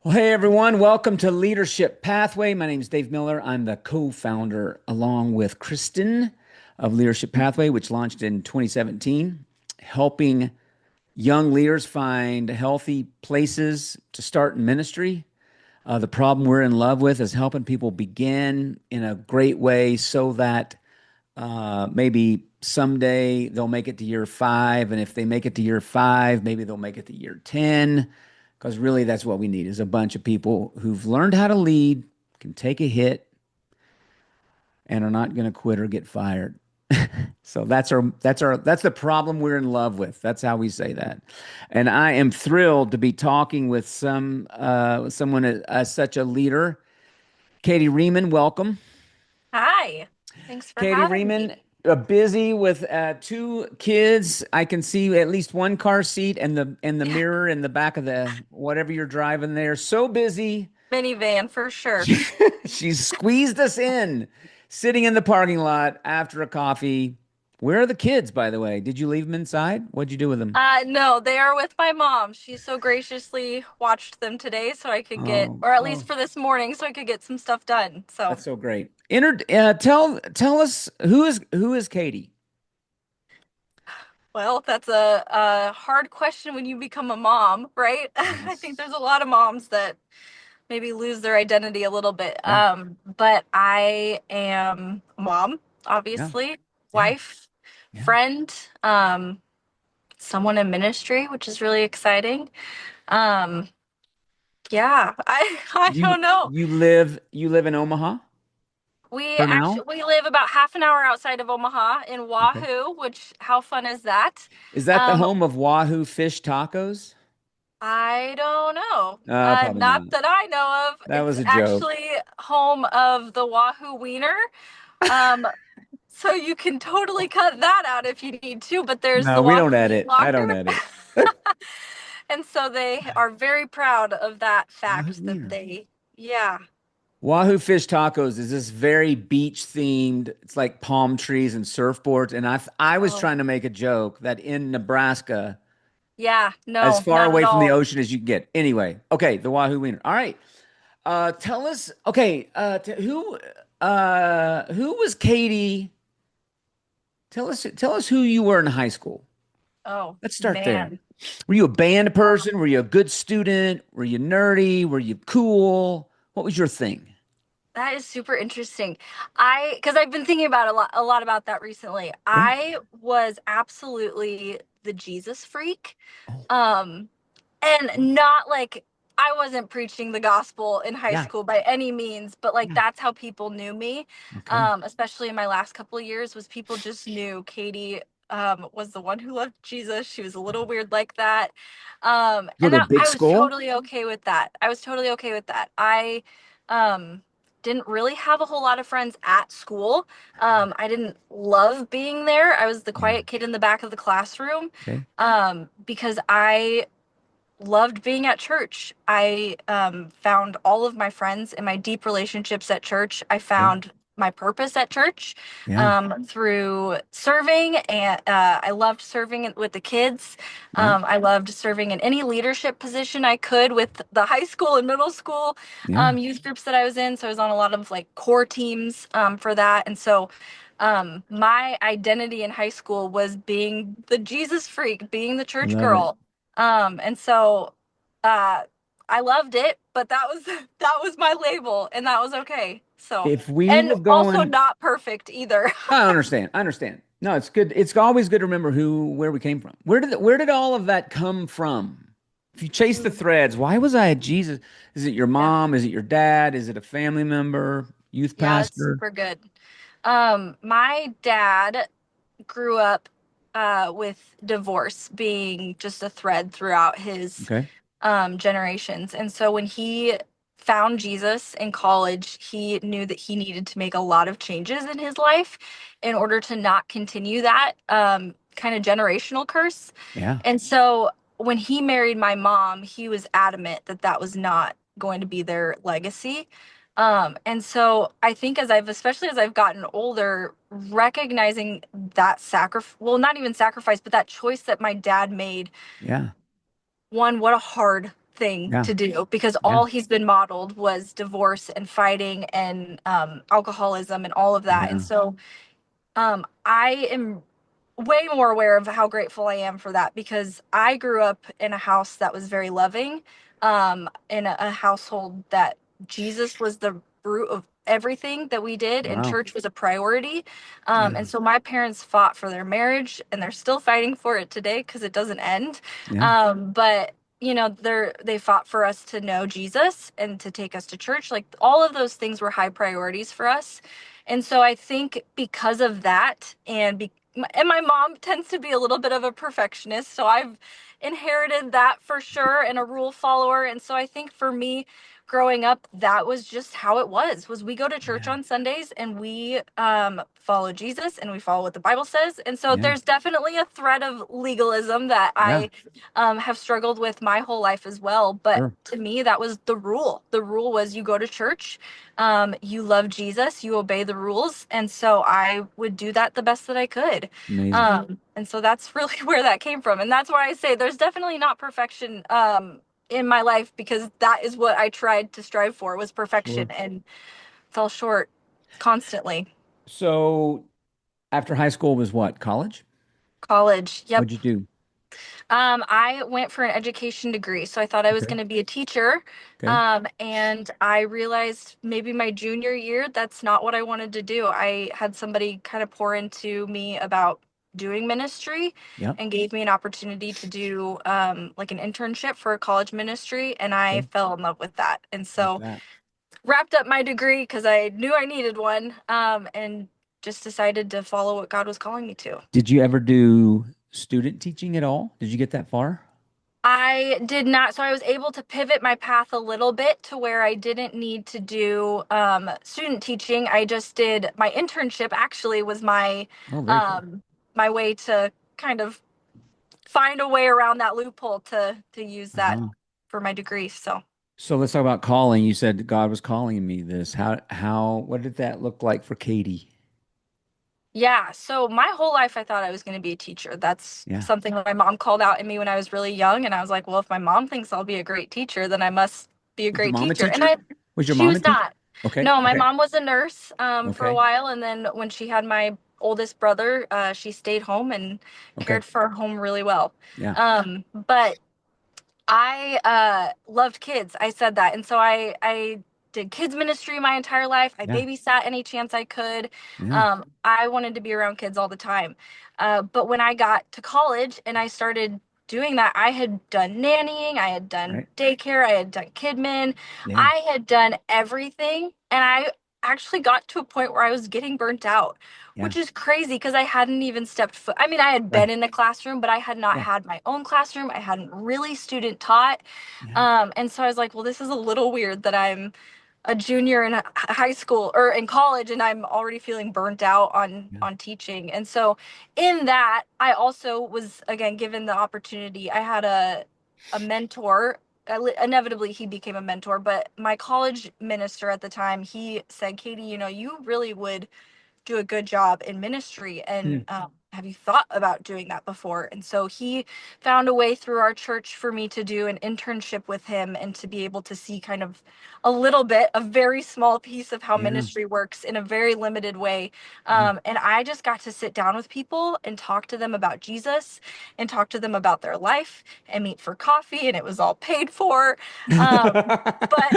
Well, hey everyone, welcome to Leadership Pathway. My name is Dave Miller. I'm the co-founder along with Kristen of Leadership Pathway, which launched in 2017, helping young leaders find healthy places to start in ministry. The problem we're in love with is helping people begin in a great way so that maybe someday they'll make it to year five. And if they make it to year five, maybe they'll make it to year 10. Because really, that's what we need is a bunch of people who've learned how to lead, can take a hit, and are not going to quit or get fired. So that's the problem we're in love with. That's how we say that. And I am thrilled to be talking with someone as such a leader. Cady Riemann, welcome. Hi, thanks for Cady having me. Riemann, busy with two kids. I can see at least one car seat and the Yeah, mirror in the back of the whatever you're driving there. So busy. minivan for sure. She's squeezed us in, sitting in the parking lot after a coffee. Where are the kids, by the way? Did you leave them inside? What'd you do with them? No, they are with my mom. She so graciously watched them today so I could get, Oh, or at least oh, for this morning, so I could get some stuff done. So, that's so great. Tell us who is Cady? well, that's a hard question when you become a mom, right? I think Yes. there's a lot of moms that maybe lose their identity a little bit. Yeah. But I am a mom, Yeah. obviously, Yeah. wife, Yeah. friend, someone in ministry, which is really exciting. Um, yeah, I You don't know. you live in Omaha for now? We live about half an hour outside of Omaha in Okay. Wahoo, which how fun is that? Is that the Um, home of Wahoo Fish Tacos? I don't know. Probably Not not. that I know of. That It's was a joke. actually home of the Wahoo Wiener. Um, so you can totally cut that out if you need to, but there's No, the we don't Wahoo Meat edit. I Locker. don't edit. And so they are very proud of that Wahoo fact that Wiener. they, yeah. Wahoo Fish Tacos is this very beach themed. It's like palm trees and surfboards. And I was Oh, trying to make a joke that in Nebraska, yeah, as no, far not at away from the all. ocean as you can get. Anyway, okay, the Wahoo Wiener. All right. Tell us, okay, who was Katie? Tell us who you were in high school. Oh, Let's start there. man. Were you a band person? Were you a good student? Were you nerdy? Were you cool? What was your thing? That is super interesting. Because I've been thinking about a lot about that recently. Yeah. I was absolutely the Jesus freak. Oh, Um, and not like I wasn't preaching the gospel in high yeah. school by any means, but like Yeah. that's how people knew me. Okay. Especially in my last couple of years, was people just knew Katie was the one who loved Jesus. She was a little weird like that. Go And to a that big I was school? totally okay with that. I was totally okay with that. I um didn't really have a whole lot of friends at school. I didn't love being there. I was the Yeah. quiet kid in the back of the classroom Okay. because I loved being at church. I found all of my friends and my deep relationships at church. I Okay. found my purpose at church Yeah. through serving, and I loved serving with the kids. Yeah. I loved serving in any leadership position I could with the high school and middle school Yeah. youth groups that I was in. So I was on a lot of like core teams for that, and so my identity in high school was being the Jesus freak, being the church Love it. girl. And so uh I loved it, but that was that was my label and that was okay. So, If we and were also going, not perfect either. I understand. I understand. No, it's good. It's always good to remember where we came from. Where did all of that come from? If you chase the Mm, threads, why was I a Jesus? Is it your yeah. mom? Is it your dad? Is it a family member? Youth Yeah, that's pastor? super good. My dad grew up with divorce being just a thread throughout his Okay. generations. And so when he found Jesus in college, he knew that he needed to make a lot of changes in his life in order to not continue that kind of generational curse. Yeah. And so when he married my mom, he was adamant that that was not going to be their legacy. And so I think especially as I've gotten older, recognizing that not even sacrifice, but that choice that my dad made, Yeah. one, what a hard thing Yeah. to do because Yeah. all he's been modeled was divorce and fighting and alcoholism and all of that. And Yeah. so I am way more aware of how grateful I am for that because I grew up in a house that was very loving, in a household that Jesus was the root of everything that we did, and Wow. church was a priority. Yeah. And so my parents fought for their marriage, and they're still fighting for it today because it doesn't end. Yeah. But they fought for us to know Jesus and to take us to church. Like all of those things were high priorities for us. And so I think because of that, and my mom tends to be a little bit of a perfectionist, so I've inherited that for sure, and a rule follower. And so I think for me, growing up, that was just how it was we go to church Yeah. on Sundays and we follow Jesus and we follow what the Bible says. And so Yeah. there's definitely a thread of legalism that Yeah. I have struggled with my whole life as well. But Sure. to me, that was the rule. The rule was you go to church, you love Jesus, you obey the rules. And so I would do that the best that I could. Amazing. And so that's really where that came from. And that's why I say there's definitely not perfection in my life, because that is what I tried to strive for, was perfection, Sure. and fell short constantly. So after high school was what? College? College, yep. What'd you do? I went for an education degree, so I thought I was Okay. going to be a teacher. Okay. And I realized maybe my junior year, that's not what I wanted to do. I had somebody kind of pour into me about doing ministry Yep. and gave me an opportunity to do like an internship for a college ministry, and I Okay. fell in love with that. And With so that. wrapped up my degree because I knew I needed one, and just decided to follow what God was calling me to. Did you ever do student teaching at all? Did you get that far? I did not. So I was able to pivot my path a little bit to where I didn't need to do student teaching. I just did my internship, actually, was Oh, very cool. um, my way to kind of find a way around that loophole to use that Uh-huh. for my degree. So So let's talk about calling. You said God was calling me this. What did that look like for Cady? yeah, so my whole life I thought I was going to be a teacher. That's Yeah. something that my mom called out in me when I was really young, and I was like, well, if my mom thinks I'll be a great teacher, then I must be a Was your great mom a teacher. And teacher? Was your she mom a was teacher? not. Okay. No, my Okay. mom was a nurse for a Okay. while, and then when she had my oldest brother, she stayed home and Okay. cared for home really well. Yeah. But I loved kids. I said that. And so I did kids ministry my entire life. I Yeah. babysat any chance I could. Yeah. I wanted to be around kids all the time. But when I got to college and I started doing that, I had done nannying, I had done Right. daycare, I had done kidmin, Yeah. I had done everything. And I actually got to a point where I was getting burnt out, Yeah. which is crazy because I hadn't even stepped foot. I mean, I had been Right. in a classroom, but I had not Yeah. had my own classroom. I hadn't really student taught. Yeah. And so I was like, well, this is a little weird that I'm a junior in high school or in college and I'm already feeling burnt out Yeah. on teaching. And so in that, I also was again given the opportunity. I had a mentor. Inevitably he became a mentor, but my college minister at the time, he said, Katie, you really would do a good job in ministry, and Hmm. have you thought about doing that before? And so he found a way through our church for me to do an internship with him and to be able to see kind of a little bit, a very small piece of how Yeah. ministry works in a very limited way. Yeah. And I just got to sit down with people and talk to them about Jesus and talk to them about their life and meet for coffee, and it was all paid for. But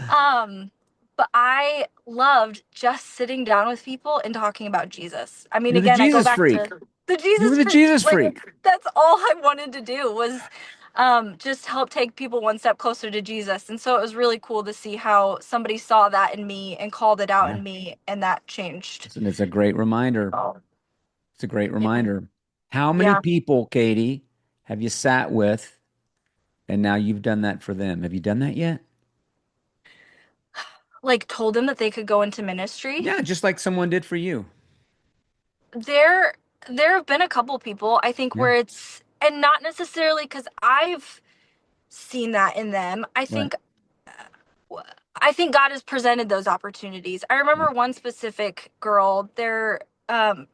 um, but I loved just sitting down with people and talking about Jesus. I mean, You're the again, I go Jesus back freak. to the You were Jesus the freak. Jesus Like freak. that's all I wanted to do was just help take people one step closer to Jesus. And so it was really cool to see how somebody saw that in me and called it out Yeah. in me, and that changed. It's a great reminder. Oh, It's a great yeah. reminder. How many Yeah. people, Katie, have you sat with and now you've done that for them? Have you done that yet? Like told them that they could go into ministry. Yeah, just like someone did for you. There there have been a couple people I think Yeah. where it's, and not necessarily because I've seen that in them. Right. I think God has presented those opportunities. I remember Right. one specific girl there.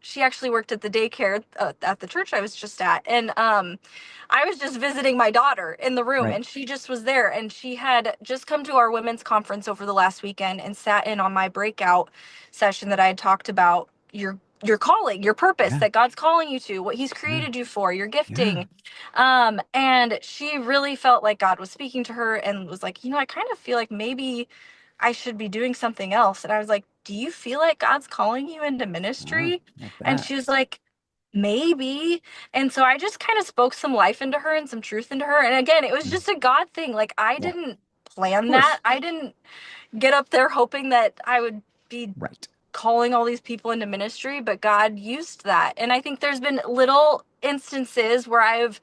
she actually worked at the daycare at the church I was just at, and I was just visiting my daughter in the room, Right. and she just was there, and she had just come to our women's conference over the last weekend and sat in on my breakout session that I had talked about your calling, your purpose Yeah. that God's calling you to, what He's Yeah. created you for, your Yeah. gifting. And she really felt like God was speaking to her and was like, I kind of feel like maybe I should be doing something else. And I was like, do you feel like God's calling you into Ah, ministry? like And that. she was like, maybe. And so I just kind of spoke some life into her and some truth into her. And again, it was Yeah. just a God thing. Like I Yeah. Of didn't plan course. that. I didn't get up there hoping that I would be Right. calling all these people into ministry, but God used that. And I think there's been little instances where I've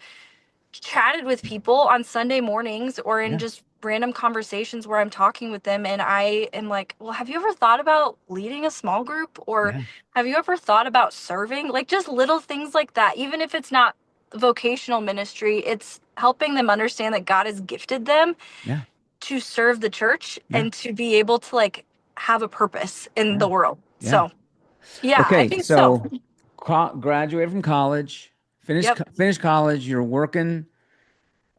chatted with people on Sunday mornings or in Yeah. just random conversations where I'm talking with them, and I am like, well, have you ever thought about leading a small group, or Yeah. have you ever thought about serving? Like just little things like that. Even if it's not vocational ministry, it's helping them understand that God has gifted them Yeah. to serve the church Yeah. and to be able to like have a purpose in the Yeah. world. Yeah. So yeah, I Okay. think so. So graduated from college, Yep. finished college. You're working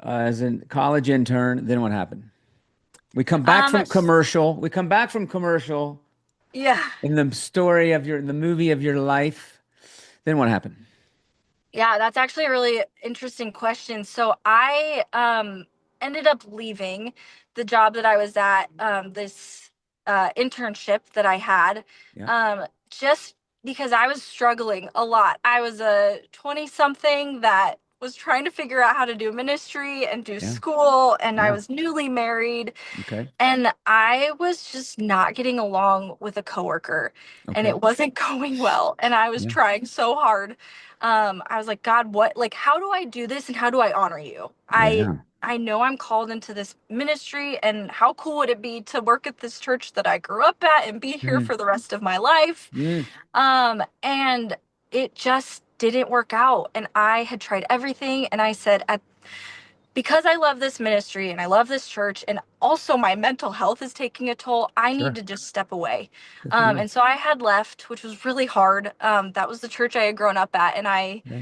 as a college intern. Then what happened? We come back um from commercial. We come back from commercial yeah. in the story of the movie of your life. Then what happened? Yeah, that's actually a really interesting question. So I ended up leaving the job that I was at, this internship that I had, Yeah. just because I was struggling a lot. I was a 20 something that was trying to figure out how to do ministry and do Yeah. school, and I Yeah. was newly married. Okay. And I was just not getting along with a coworker, and Okay. it wasn't going well. And I was Yeah. trying so hard. I was like, God, what, like, how do I do this and how do I honor you? Yeah. I know I'm called into this ministry, and how cool would it be to work at this church that I grew up at and be here Mm, for the rest of my life? mm, And it just didn't work out. And I had tried everything, and I said, at because I love this ministry and I love this church, and also my mental health is taking a toll, I need sure. to just step away. Good for you. And so I had left, which was really hard. That was the church I had grown up at, and I Yeah.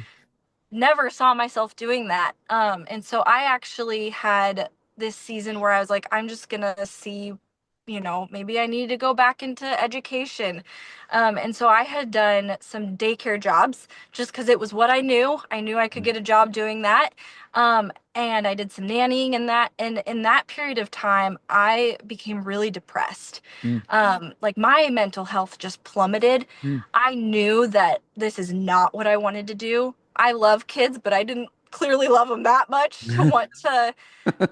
never saw myself doing that. And so I actually had this season where I was like, I'm just gonna see, maybe I need to go back into education. And so I had done some daycare jobs just because it was what I knew. I knew I could Right. get a job doing that. And I did some nannying in that. And in that period of time, I became really depressed. Mm, Like my mental health just plummeted. mm. I knew that this is not what I wanted to do. I love kids, but I didn't clearly love them that much to want to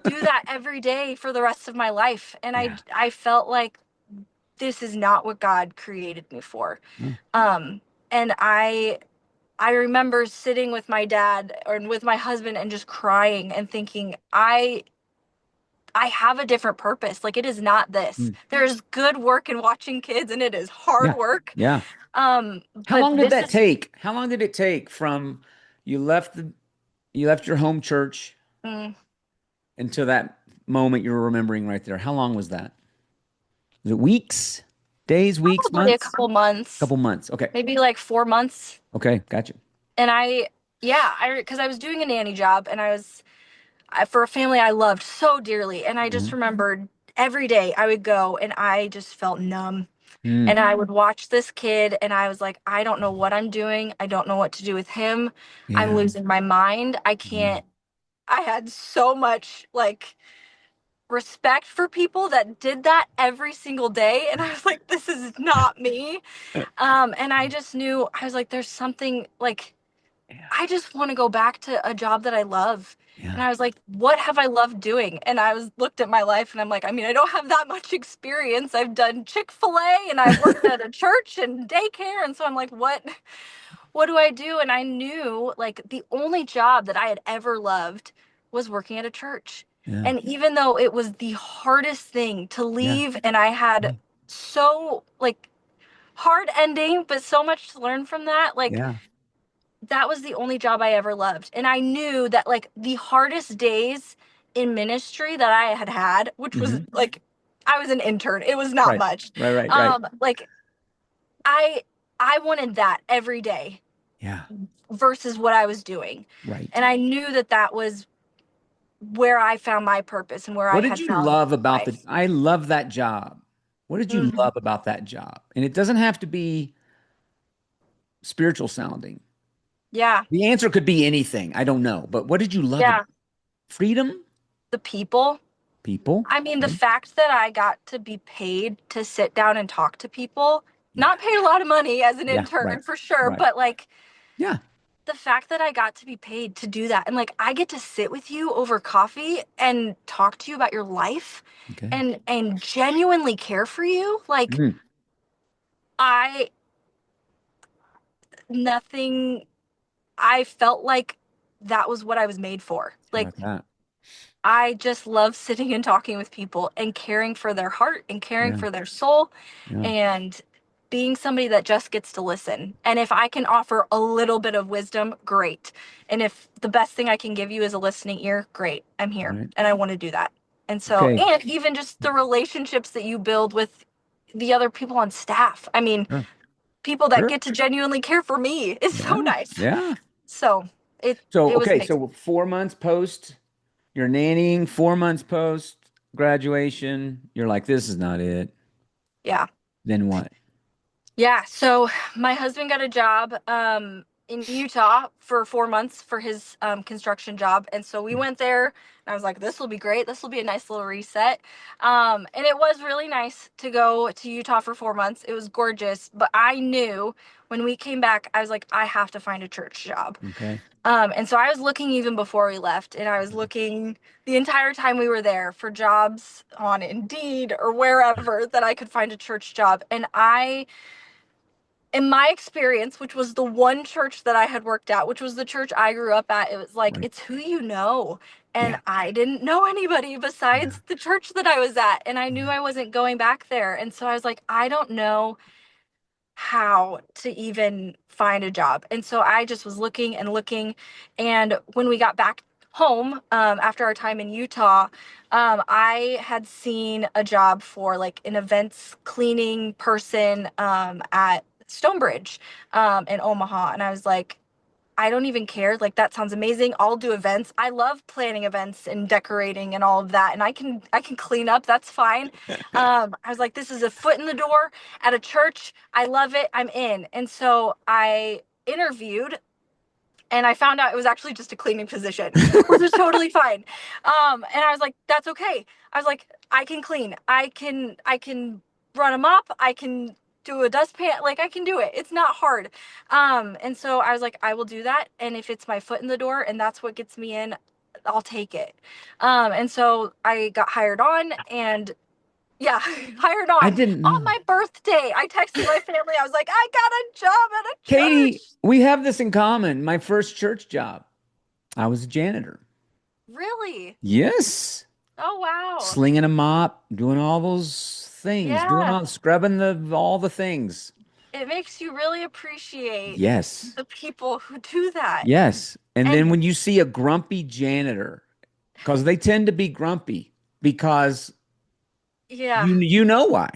do that every day for the rest of my life. And I Yeah. I felt like this is not what God created me for. Oh, Um and I remember sitting with my dad or with my husband and just crying and thinking, I have a different purpose. Like it is not this. mm. There's good work in watching kids and it is hard Yeah. work. Yeah. Um How but long did this that is take? How long did it take from you left you left your home church mm, until that moment you're remembering right there? How long was that? Was it weeks, days, weeks, probably a months? couple months, Couple months. Okay. maybe like 4 months. Okay. Gotcha. And because I was doing a nanny job, and for a family I loved so dearly. And I just Mhm. remembered every day I would go and I just felt numb. Mm. And I would watch this kid and I was like, I don't know what I'm doing. I don't know what to do with him. I'm Yeah. losing my mind. I Yeah. can't. I had so much like respect for people that did that every single day. And I was like, this is not me. And I just knew, I was like, there's something like, Yeah. I just want to go back to a job that I love. And Yeah. I was like, what have I loved doing? And I was looked at my life and I'm like, I mean, I don't have that much experience. I've done Chick-fil-A and I've worked at a church and daycare. And so I'm like, what do I do? And I knew like the only job that I had ever loved was working at a church. Yeah. And even though it was the hardest thing to Yeah. leave, and I Yeah. had so like hard ending, but so much to learn from that, like Yeah. that was the only job I ever loved. And I knew that like the hardest days in ministry that I had had, which was Hmm. like I was an intern. It was not Right. much. Right. Right. Right. Like I I wanted that every day Yeah. versus what I was doing. Right. And I knew that that was where I found my purpose and where I What did had you found love about the, life. I love that job. What did you Hmm. love about that job? And it doesn't have to be spiritual sounding. Yeah. The answer could be anything. I don't know. But what did you love about Yeah. it? Freedom? The people. People? I mean, the Okay. fact that I got to be paid to sit down and talk to people, Yeah. not paid a lot of money as an Yeah. Right. intern for sure, Right. but like Yeah. the fact that I got to be paid to do that and like I get to sit with you over coffee and talk to you about your life Okay. and genuinely care for you, like Mm, I nothing I felt like that was what I was made for. how Like about that? I just love sitting and talking with people and caring for their heart and caring Yeah. for their soul Yeah. and being somebody that just gets to listen. And if I can offer a little bit of wisdom, great. And if the best thing I can give you is a listening ear, great. I'm All here right. and I want to do that. And so, Okay. and even just the relationships that you build with the other people on staff. I mean, Sure. people that Sure. get to genuinely care for me is so Yeah. nice. Yeah. So it So, it was okay. amazing. So 4 months post, you're nannying, 4 months post graduation. You're like, this is not it. Yeah. Then what? Yeah, so my husband got a job in Utah for 4 months for his construction job. And so we went there and I was like, this will be great. This will be a nice little reset. And it was really nice to go to Utah for 4 months. It was gorgeous. But I knew when we came back, I was like, I have to find a church job. Okay. And so I was looking even before we left, and I was looking the entire time we were there for jobs on Indeed or wherever that I could find a church job. And I in my experience, which was the one church that I had worked at, which was the church I grew up at, it was like, Right. it's who you know. And Yeah. I didn't know anybody Yeah. besides the church that I was at. And I knew Yeah. I wasn't going back there. And so I was like, I don't know how to even find a job. And so I just was looking and looking. And when we got back home, after our time in Utah, I had seen a job for like an events cleaning person at Stonebridge in Omaha. And I was like, I don't even care. Like that sounds amazing. I'll do events. I love planning events and decorating and all of that. And I can clean up. That's fine. I was like, this is a foot in the door at a church. I love it. I'm in. And so I interviewed and I found out it was actually just a cleaning position, which was totally fine. And I was like, that's okay. I was like, I can clean. I can run a mop. I can do a dustpan. Like I can do it. It's not hard. And so I was like, I will do that. And if it's my foot in the door and that's what gets me in, I'll take it. And so I got hired on and yeah, hired I on didn't on know. my birthday. I texted my family. I was like, I got a job at a Katie, church. we have this in common. My first church job, I was a janitor. Really? Yes. Oh, wow. Slinging a mop, doing all those things, doing Yeah. all scrubbing all the things. It makes you really appreciate Yes. the people who do that. Yes. And then And when you see a grumpy janitor, because they tend to be grumpy because yeah, you know why.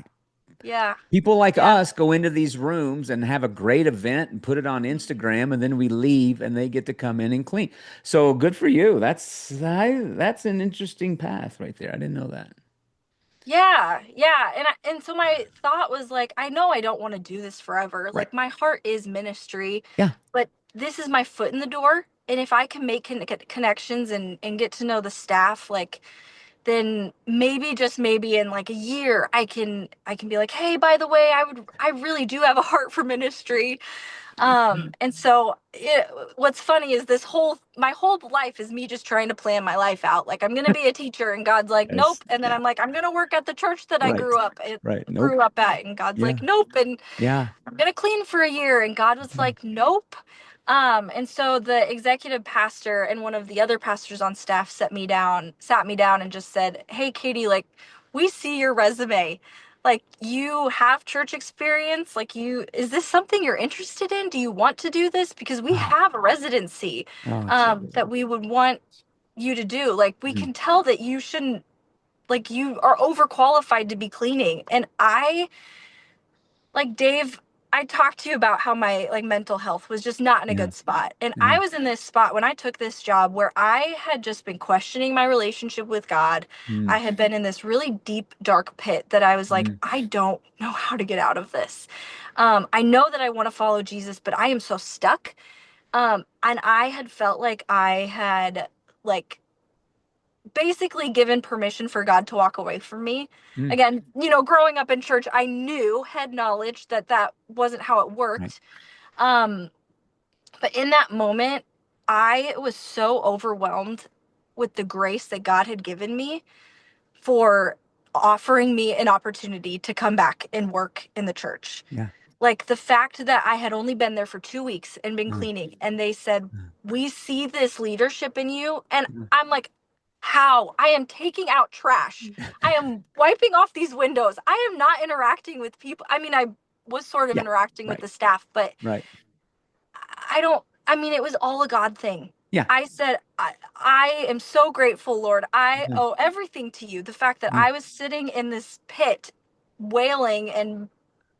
yeah, People like yeah, us go into these rooms and have a great event and put it on Instagram, and then we leave and they get to come in and clean. So good for you. That's an interesting path right there. I didn't know that. yeah, yeah. And so my thought was like, I know I don't want to do this forever. Right. Like my heart is ministry, Yeah. but this is my foot in the door. And if I can make connections and get to know the staff, like then maybe just maybe in like a year I can be like, hey, by the way, I really do have a heart for ministry. And so what's funny is my whole life is me just trying to plan my life out. Like I'm gonna be a teacher, and God's like, Yes. nope. And then Yeah. I'm like, I'm gonna work at the church that I Right. Right. grew Nope. up at, and God's Yeah. like, nope. And Yeah. I'm gonna clean for a year, and God was Yeah. like, nope. And so the executive pastor and one of the other pastors on staff sat me down and just said, hey, Katie, like we see your resume, like you have church experience, like is this something you're interested in? Do you want to do this? Because we Oh, have a residency oh, it's so good. that we would want you to do. Like we Mhm. can tell that you shouldn't, like you are overqualified to be cleaning. And I, like Dave, I talked to you about how my like mental health was just not in a Yeah. good spot. And Yeah. I was in this spot when I took this job where I had just been questioning my relationship with God. I Mm, had been in this really deep, dark pit that I was like, mm, I don't know how to get out of this. I know that I want to follow Jesus, but I am so stuck. And I had felt like I had like basically given permission for God to walk away from me. mm. Again, growing up in church, I knew, had knowledge that that wasn't how it Right. worked. Um, but in that moment, I was so overwhelmed with the grace that God had given me for offering me an opportunity to come back and work in the church. Yeah. Like the fact that I had only been there for 2 weeks and been Uh, cleaning, and they said, uh, "We see this leadership in you." And uh. I'm like, how? I am taking out trash. I am wiping off these windows. I am not interacting with people. I mean, I was sort of Yeah. interacting with Right. the staff, but Right. I don't, I mean, it was all a God thing. Yeah. I said, I am so grateful, Lord. I Yeah. owe everything to you. The fact that Yeah. I was sitting in this pit, wailing and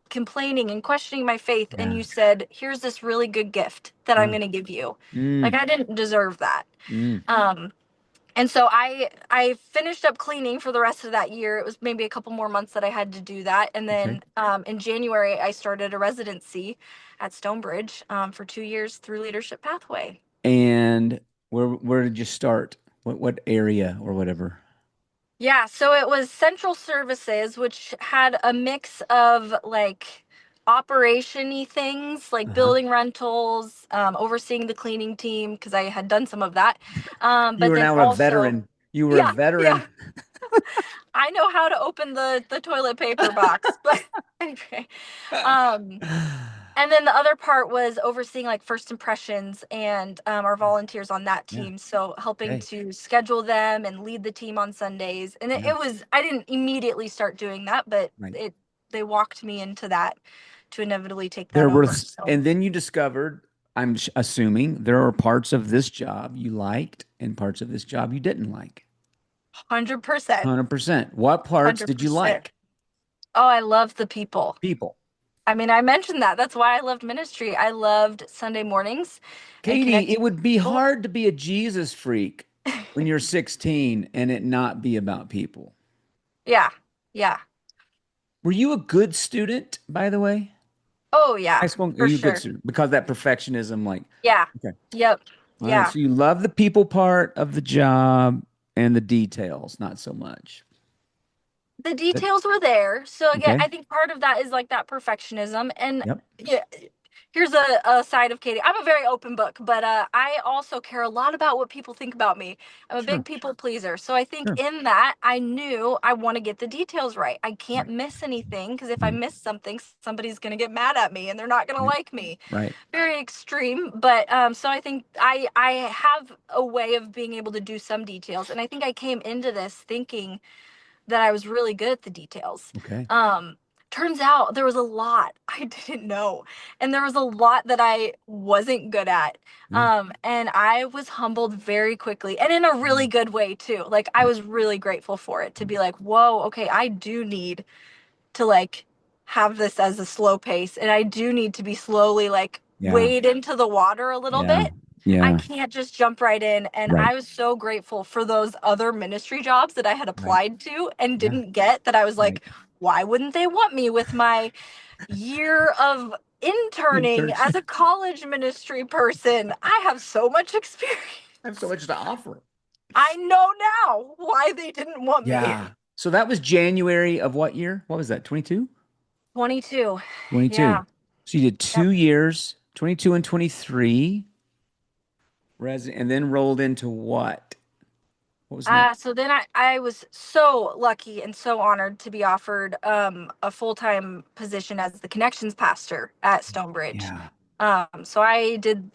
complaining and questioning my faith, and Yeah. you said, here's this really good gift that I'm Yeah. going to give you. Like, Mm, I didn't deserve that. mm. Um, and so I finished up cleaning for the rest of that year. It was maybe a couple more months that I had to do that, and Okay. then in January I started a residency at Stonebridge for 2 years through Leadership Pathway. And where did you start? What area or whatever? Yeah, so it was central services, which had a mix of like operation-y things like Uh-huh. building rentals, overseeing the cleaning team because I had done some of that. You But are then now a also, veteran. You were a yeah, yeah, veteran. I know how to open the toilet paper box. But anyway, um, and then the other part was overseeing like first impressions and our volunteers on that Yeah. team. So helping Okay. to schedule them and lead the team on Sundays. And it, Yeah. it was, I didn't immediately start doing that, but Right. they walked me into that to inevitably take that There were, over. So and then you discovered, I'm assuming there are parts of this job you liked and parts of this job you didn't like. 100%, 100%. What parts did you 100%. like? Oh, I love the people. People. I mean, I mentioned that. That's why I loved ministry. I loved Sunday mornings and Katie, it connecting with would be people. hard to be a Jesus freak when you're 16 and it not be about people. Yeah. Yeah. Were you a good student, by the way? Oh, yeah, High school, are for you a good sure. student? Because that perfectionism, like, Yeah. okay. Yep. All right. Yeah. So you love the people part of the job and the details, not so much. The But, details were there. So again, okay. I think part of that is like that perfectionism. And Yep. yeah, here's a side of Katie. I'm a very open book, but I also care a lot about what people think about me. I'm a big Sure. people pleaser. So I think Sure. in that, I knew I want to get the details right. I can't Right. miss anything because if I Right. miss something, somebody's going to get mad at me and they're not going to Right. like me. Right. Very extreme, but so I think I have a way of being able to do some details, and I think I came into this thinking that I was really good at the details. Okay. Um, Turns out there was a lot I didn't know, and there was a lot that I wasn't good at. Yeah. And I was humbled very quickly, and in a really Mm. good way too. Like I Yeah. was really grateful for it to be like, whoa, okay, I do need to like have this as a slow pace, and I do need to be slowly like Yeah. wade into the water a little Yeah. bit. I Yeah. can't just jump right in. And Right. I was so grateful for those other ministry jobs that I had Right. applied to and Yeah. didn't get, that I was Right. like, why wouldn't they want me with my year of interning as Internship. a college ministry person? I have so much experience. I have so much to offer. I know now why they didn't want me. Yeah. So that was January of what year? What was that? 22? 22. 22. Yeah. So you did Yep. 2 years, 22 and 23, and then rolled into what? What was next? So then I was so lucky and so honored to be offered a full-time position as the connections pastor at Stonebridge. Yeah. So I did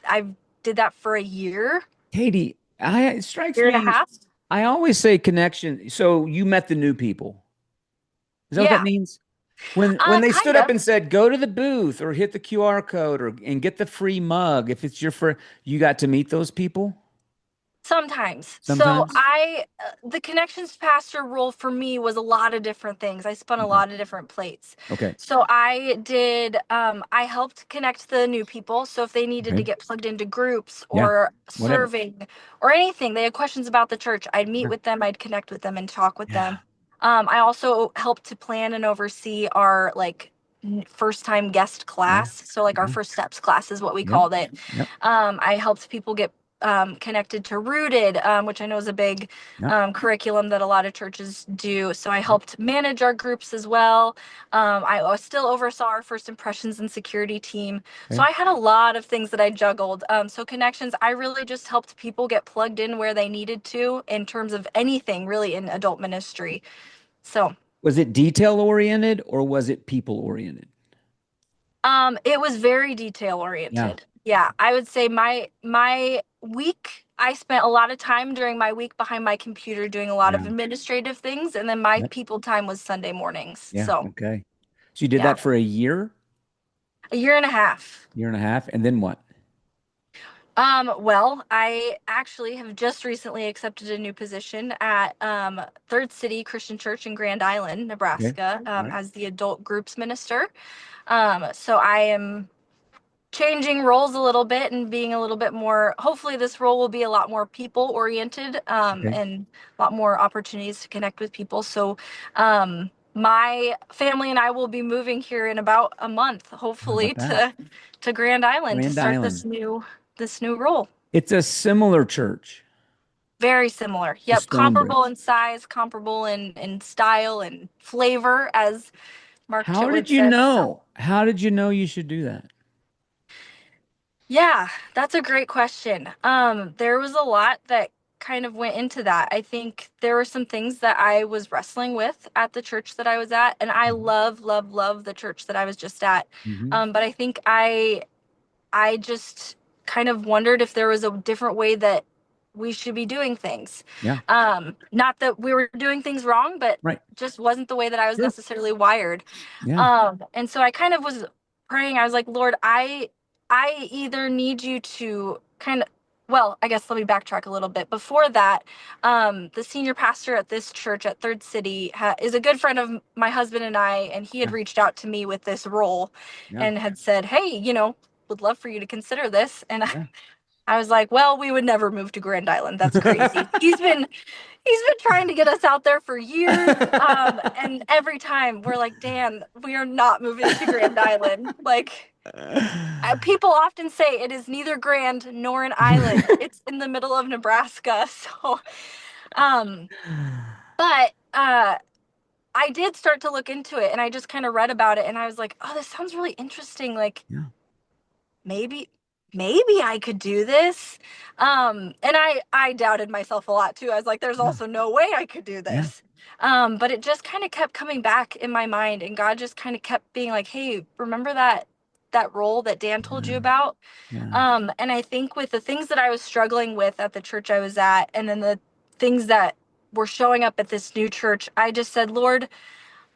that for a year, Katie, it strikes year and a me. half. I always say connection. So you met the new people. Is that what that Yeah, means? When they kind stood up of. and said, "Go to the booth or hit the QR code or and get the free mug if it's your first," you got to meet those people. Sometimes. So sometimes? the connections pastor role for me was a lot of different things. I spun a Okay. lot of different plates. Okay. So I helped connect the new people. So if they needed to Okay. get plugged into groups Yeah. or Whatever. serving or anything, they had questions about the church, I'd meet Yeah. with them, I'd connect with them and talk with Yeah. them. I also helped to plan and oversee our like first time guest Yeah. class. So like our Yeah. first steps class is what we Yep. called it. Yep. I helped people get connected to Rooted, which I know is a big Yep. curriculum that a lot of churches do. So I helped manage our groups as well. I still oversaw our first impressions and security team. So Okay. I had a lot of things that I juggled. So connections, I really just helped people get plugged in where they needed to in terms of anything really in adult ministry. So Was it detail oriented or was it people oriented? it was very detail Yeah. oriented. Yeah, I would say my week, I spent a lot of time during my week behind my computer doing a lot Yeah. of administrative things, and then my Yep. people time was Sunday mornings. Yeah. So, Okay. So you did yeah, that for a year, a year and a half. year and a half, and then what? Well, I actually have just recently accepted a new position at Third City Christian Church in Grand Island, Okay. Nebraska, All right. as the adult groups minister. So I am changing roles a little bit and being a little bit more, hopefully this role will be a lot more people oriented, Okay. and a lot more opportunities to connect with people. So my family and I will be moving here in about a month, How hopefully about that? to Grand Island to Grand start Island. this new role. It's a similar church Very similar. to Yep, comparable Stonebridge. in size, comparable in style and flavor, as Mark How Chitwood did you said. So know? How did you know you should do that? yeah, that's a great question. There was a lot that kind of went into that. I think there were some things that I was wrestling with at the church that I was at, and I Mhm. love, love, love the church that I was just at. Mhm. But I think I just kind of wondered if there was a different way that we should be doing things. Yeah. Not that we were doing things wrong, but Right. just wasn't the way that I was Sure. necessarily wired. Yeah. And so I kind of was praying. I was like, Lord, I either need you to kind of, well, I guess let me backtrack a little bit. Before that, the senior pastor at this church at Third City is a good friend of my husband and I, and he had Yeah. reached out to me with this role Yeah. and had said, hey, would love for you to consider this. And Yeah. I was like, well, we would never move to Grand Island. That's crazy. He's been trying to get us out there for years. And every time we're like, Dan, we are not moving to Grand Island. Like, people often say it is neither grand nor an island. It's in the middle of Nebraska. So, um, but I did start to look into it and I just kind of read about it and I was like, oh, this sounds really interesting. Like, Yeah. maybe I could do this. And I doubted myself a lot too. I was like, there's Yeah. also no way I could do Yeah. this. But it just kind of kept coming back in my mind and God just kind of kept being like, hey, remember that role that Dan told you Yeah. about? Yeah. And I think with the things that I was struggling with at the church I was at and then the things that were showing up at this new church, I just said, Lord,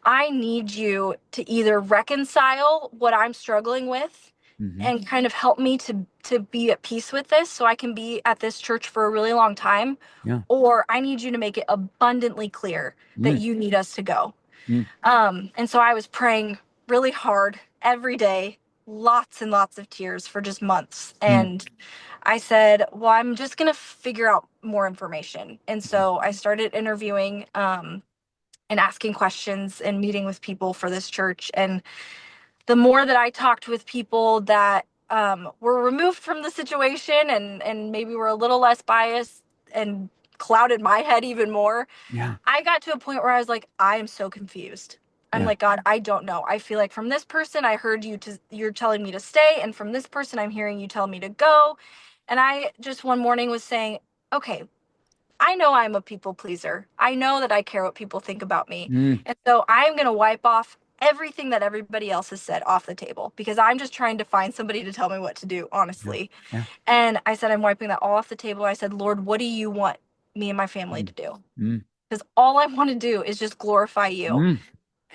I need you to either reconcile what I'm struggling with Hmm. and kind of help me to be at peace with this so I can be at this church for a really long time, Yeah. or I need you to make it abundantly clear that Mm. you need us to go. Mm. And so I was praying really hard every day, lots and lots of tears for just months. Mm. And I said, well, I'm just going to figure out more information. And so I started interviewing and asking questions and meeting with people for this church. And the more that I talked with people that were removed from the situation and maybe were a little less biased and clouded my head even more, Yeah. I got to a point where I was like, I am so confused. I'm Yeah. like, God, I don't know. I feel like from this person, I heard you're telling me to stay. And from this person, I'm hearing you tell me to go. And I just one morning was saying, okay, I know I'm a people pleaser. I know that I care what people think about me. Mm. And so I'm going to wipe off everything that everybody else has said off the table because I'm just trying to find somebody to tell me what to do, Yeah. honestly. Yeah. And I said, I'm wiping that all off the table. I said, Lord, what do you want me and my family Mm. to do? Mm. Because all I want to do is just glorify you. Mm.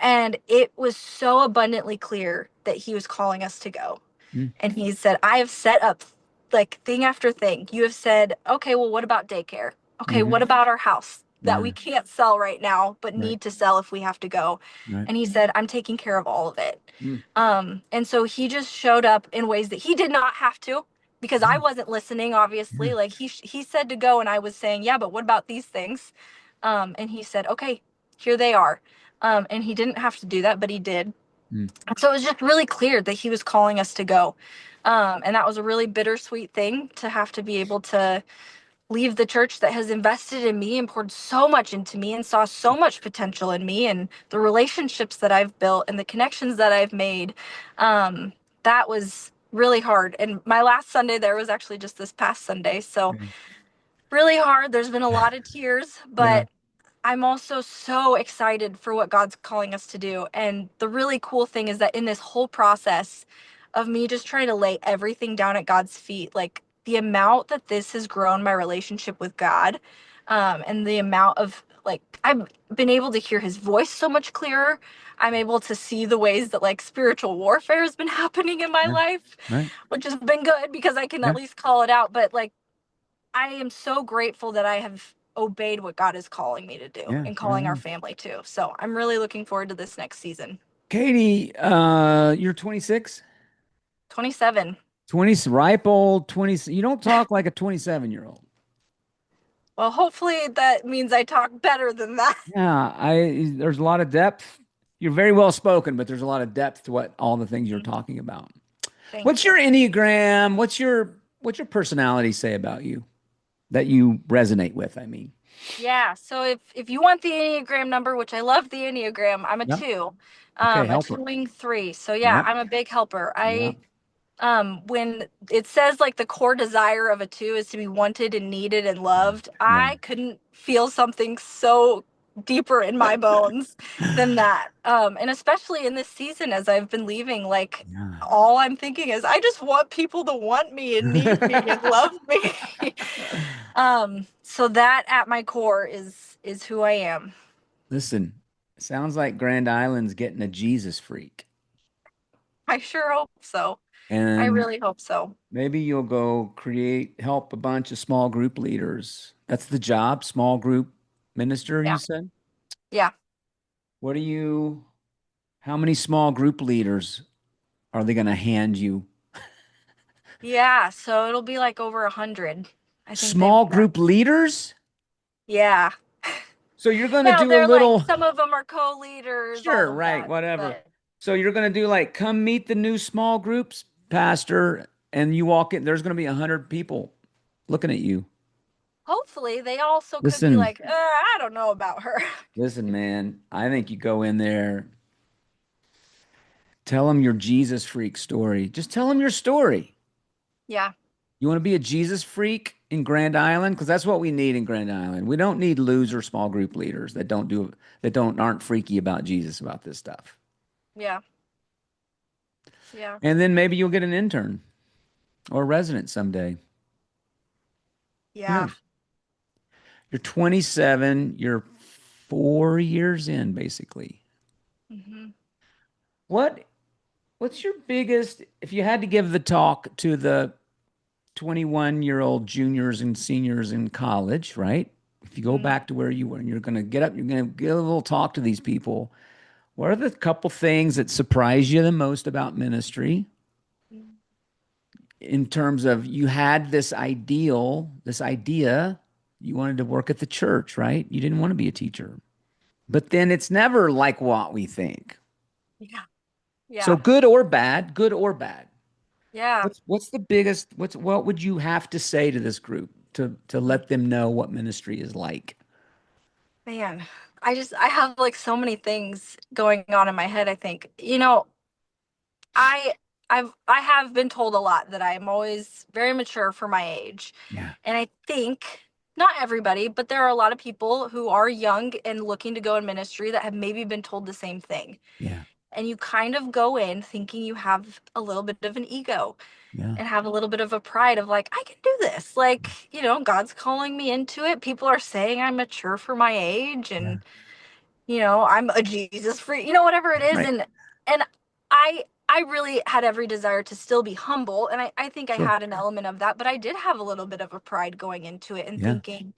And it was so abundantly clear that he was calling us to go. Mm. And he said, I have set up like thing after thing. You have said, okay, well, what about daycare? Okay, what Hmm. about our house that we Yeah. can't sell right now, but Right. need to sell if we have to go? Right. And he said, I'm taking care of all of it. Mm. And so he just showed up in ways that he did not have to, because I Yeah. wasn't listening, Yeah. obviously. Like he said to go, and I was saying, yeah, but what about these things? And he said, okay, here they are. And he didn't have to do that, but he did. Mm. And so it was just really clear that he was calling us to go. And that was a really bittersweet thing to have to be able to leave the church that has invested in me and poured so much into me and saw so much potential in me, and the relationships that I've built and the connections that I've made. That was really hard. And my last Sunday there was actually just this past Sunday. So Okay. really hard. There's been a lot of tears, Yeah. but I'm also so excited for what God's calling us to do. And the really cool thing is that in this whole process of me just trying to lay everything down at God's feet, like the amount that this has grown my relationship with God, and the amount of like I've been able to hear his voice so much clearer. I'm able to see the ways that like spiritual warfare has been happening in my Yeah. life, Right. which has been good because I can Yeah. at least call it out. But like I am so grateful that I have obeyed what God is calling me to do Yeah. and Right calling our on. family to. So I'm really looking forward to this next season. Katie, you're 26? 27. 20, ripe old 20. You don't talk like a 27-year-old. Well, hopefully that means I talk better than that. Yeah, there's a lot of depth. You're very well spoken, but there's a lot of depth to what all the things you're talking about. Thank What's your you. Enneagram? What's your personality say about you that you resonate with, I mean? Yeah, so if you want the Enneagram number, which I love the Enneagram, I'm a Yep. 2. Okay, A helper. 2 wing 3. So yeah, Yep. I'm a big helper. Yep. When it says like the core desire of a 2 is to be wanted and needed and loved, Yeah. I couldn't feel something so deeper in my bones than that. And especially in this season as I've been leaving, like Yeah. all I'm thinking is I just want people to want me and need me and love me. So that at my core is who I am. Listen, sounds like Grand Island's getting a Jesus freak. I sure hope so. I And really hope so. maybe you'll go help a bunch of small group leaders. That's the job, small group minister, you Yeah. said? Yeah. What do you, how many small group leaders are they going to hand you? Yeah, so it'll be like over 100. I think they've Small said. group leaders? Yeah. So you're going to Now do a they're like little, some of them are co-leaders, all sure, of right, that. whatever. But So you're going to do like, come meet the new small groups, pastor, and you walk in, there's going to be 100 people looking at you. hopefully they also could be Listen, like, I don't know about her. listen, man, I think you go in there, tell them your Jesus freak story. Just tell them your story. Yeah. You want to be a Jesus freak in Grand Island? Because that's what we need in Grand Island. We don't need loser small group leaders aren't freaky about Jesus about this stuff. Yeah. Yeah. And then maybe you'll get an intern or a resident someday. Who Yeah. knows? You're 27, you're 4 years in, basically. Hmm. What what's your biggest, if you had to give the talk to the 21-year-old juniors and seniors in college, right? If you go Hmm. back to where you were and you're going to get up, you're going to give a little talk to these people. What are the couple things that surprise you the most about ministry in terms of you had this idea, you wanted to work at the church, right? You didn't want to be a teacher. But then it's never like what we think. Yeah. So Yeah. good or bad, good or bad. Yeah. What's the biggest what would you have to say to this group to let them know what ministry is like? Man, I have like so many things going on in my head, I think. I I have been told a lot that I am always very mature for my age. Yeah, And I think not everybody, but there are a lot of people who are young and looking to go in ministry that have maybe been told the same thing. yeah, And you kind of go in thinking you have a little bit of an ego yeah, and have a little bit of a pride of like, I can do this. Like, God's calling me into it. People are saying I'm mature for my age yeah. and I'm a Jesus freak, whatever it is. Right. And I I really had every desire to still be humble. And I think I Sure. had an element of that, but I did have a little bit of a pride going into it and Yeah. thinking,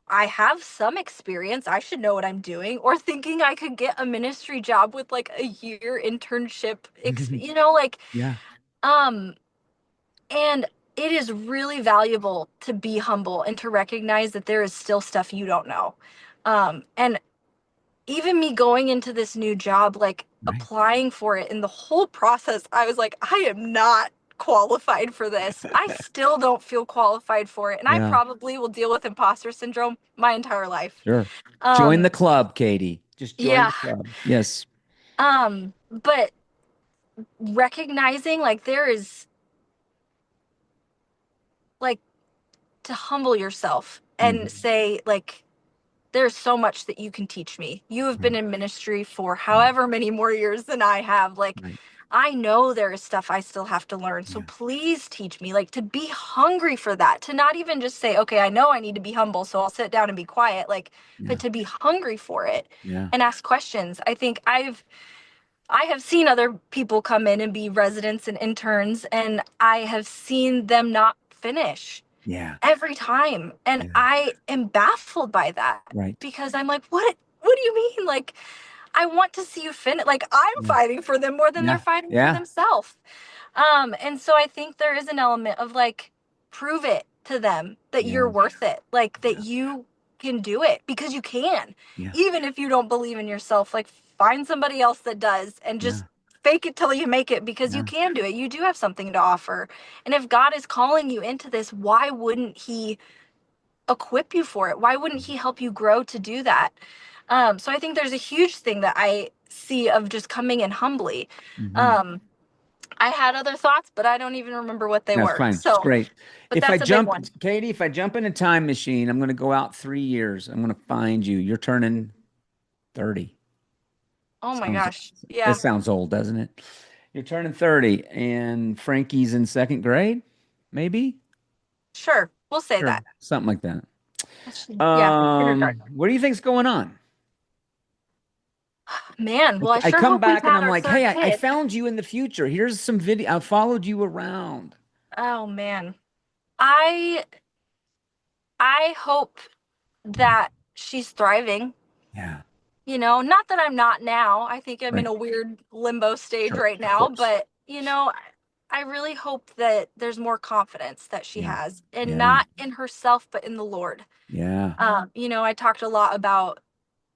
I have some experience. I should know what I'm doing. Or thinking I could get a ministry job with like a year internship, Yeah. um, and it is really valuable to be humble and to recognize that there is still stuff you don't know. And even me going into this new job, like Right. applying for it, in the whole process, I was like, I am not qualified for this. I still don't feel qualified for it. And I Yeah. probably will deal with imposter syndrome my entire life. Sure. Join the Um, club, Katie. Just join yeah. the club. Yes. But recognizing like there is like to humble yourself and Mhm. say, like, there's so much that you can teach me. You have been Right. in ministry for Right. however many more years than I have. Like, Right. I know there is stuff I still have to learn. So Yeah. please teach me, like, to be hungry for that, to not even just say, okay, I know I need to be humble, so I'll sit down and be quiet, like, but Yeah. to be hungry for it Yeah. and ask questions. I think I have seen other people come in and be residents and interns, and I have seen them not finish Yeah. every time. And Yeah. I am baffled by that Right. because I'm like, what do you mean? Like, I want to see you finish. Like, I'm Yeah. fighting for them more than they're Yeah. fighting for Yeah. themselves. And so I think there is an element of like, prove it to them that you're Yeah. worth it, like that Yeah. you can do it because you can, Yeah. even if you don't believe in yourself. Like, find somebody else that does and Yeah. just fake it till you make it because you Yeah. can do it. You do have something to offer. And if God is calling you into this, why wouldn't He equip you for it? Why wouldn't He help you grow to do that? So I think there's a huge thing that I see of just coming in humbly. Hmm. Um, I had other thoughts, but I don't even remember what they That's were. fine. It's So, great. but that's a big one. Katie, if I jump in a time machine, I'm going to go out 3 years. I'm going to find you. You're turning 30. Oh my Sounds, gosh. it Yeah, sounds old, doesn't it? You're turning 30 and Frankie's in second grade, maybe? sure. We'll say Sure. that. Something like that. Yeah, kindergarten. What do you think's going on? Man, well, I I sure come hope we've back and had I'm our like, hey, third I kid. found you in the future. Here's some video. I followed you around. Oh man. I I hope Yeah. that she's thriving. Yeah. Not that I'm not now. I think I'm in Right. a weird limbo stage Sure. right Of now, course. but I really hope that there's more confidence that she Yeah. has, and Yeah. not in herself, but in the Lord. Yeah. I talked a lot about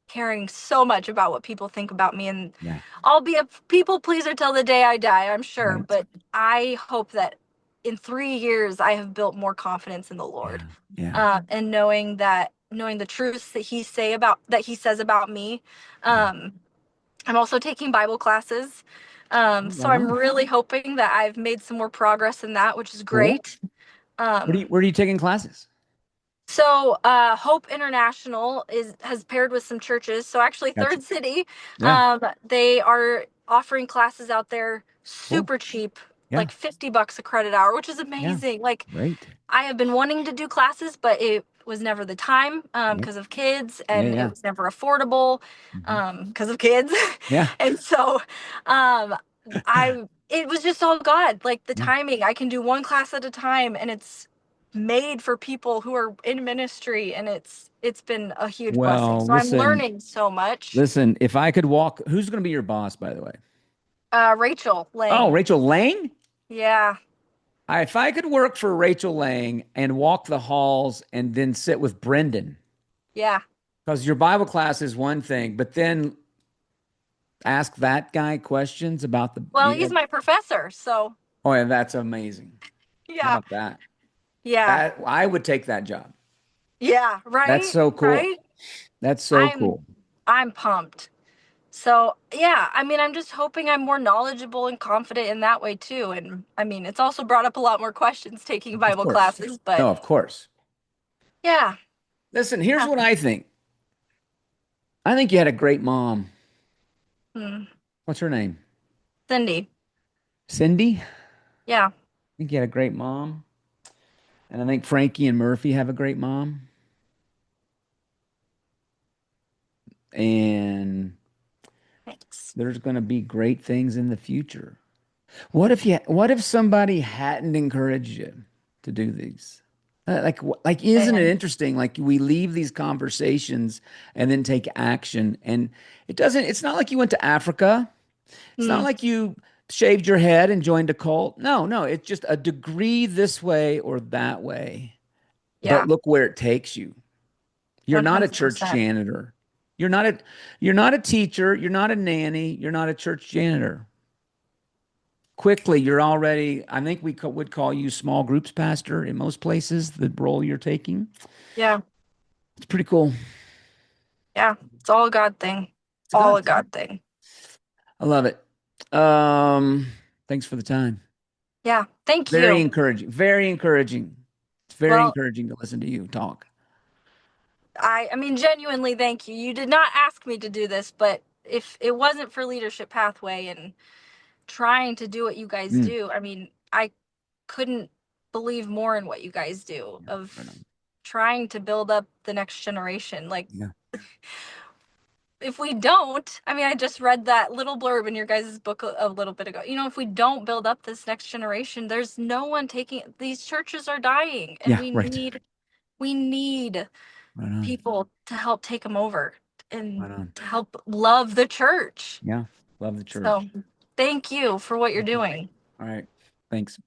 caring so much about what people think about me, and Yeah. I'll be a people pleaser till the day I die, I'm sure, Right. but I hope that in 3 years I have built more confidence in the Lord, Yeah. Yeah. and knowing the truths that He says about me. Yeah. Um, I'm also taking Bible classes, Oh, so right I'm on. really hoping that I've made some more progress in that, which is Cool. great. Um, Where are you taking classes? so Hope International has paired with some churches. So actually, Gotcha. Third City, Yeah. they are offering classes out there Cool. super cheap, Yeah. like $50 a credit hour, which is Yeah. amazing. Like, Great. I have been wanting to do classes, but it was never the time Yep. because of kids, Yeah. and it Yeah. was never affordable Hmm. because of kids. Yeah. And so um, it was just all God, like the Yeah. timing. I can do one class at a time, and it's made for people who are in ministry, and it's been a huge blessing. Well, So I'm listen, learning so much. listen, if I could walk, who's going to be your boss, by the way? Rachel Oh, Lang. Rachel Lang? Yeah, If I could work for Rachel Lang and walk the halls and then sit with Brendan, yeah. because your Bible class is one thing, but then ask that guy questions about Well, he's my professor, so oh, yeah, that's amazing. How yeah, about that? yeah. That I would take that job. Yeah, That's right, so cool. right. That's so I'm cool. I'm pumped. So, yeah, I mean, I'm just hoping I'm more knowledgeable and confident in that way too. And I mean, it's also brought up a lot more questions taking Of Bible course. classes, but No, of course. yeah. Listen, here's Yeah. what I think. I think you had a great mom. Hmm. What's her name? Cindy. Cindy? I Yeah. think you had a great mom. And I think Frankie and Murphy have a great mom. And Thanks. There's going to be great things in the future. What if somebody hadn't encouraged you to do these? Like, isn't it And interesting? Like we leave these conversations and then take action, and it's not like you went to Africa. It's not mm, like you shaved your head and joined a cult. No, no, it's just a degree this way or that way. But yeah, look where it takes you. You're not a church 100%. janitor. You're not a you're not a teacher, you're not a nanny, you're not a church janitor. Quickly, you're already, I think would call you small groups pastor in most places, the role you're taking. Yeah, It's pretty cool. yeah. It's all a God thing. It's a All God a thing. God thing. I love it. Um, Thanks for the time. Yeah. Thank Very you. encouraging. Very encouraging. It's very Well, encouraging to listen to you talk. I mean, genuinely, thank you. You did not ask me to do this, but if it wasn't for Leadership Pathway and trying to do what you guys Mm, do, I mean, I couldn't believe more in what you guys do yeah, right of on. trying to build up the next generation. Like, Yeah. if we don't, I mean, I just read that little blurb in your guys' book a little bit ago. If we don't build up this next generation, there's no one taking, these churches are dying, and Yeah, we right. need Right on. people to help take them over and Right on. to help love the church. Yeah. Love the So church. thank you for what you're Thank you. doing. All right. Thanks.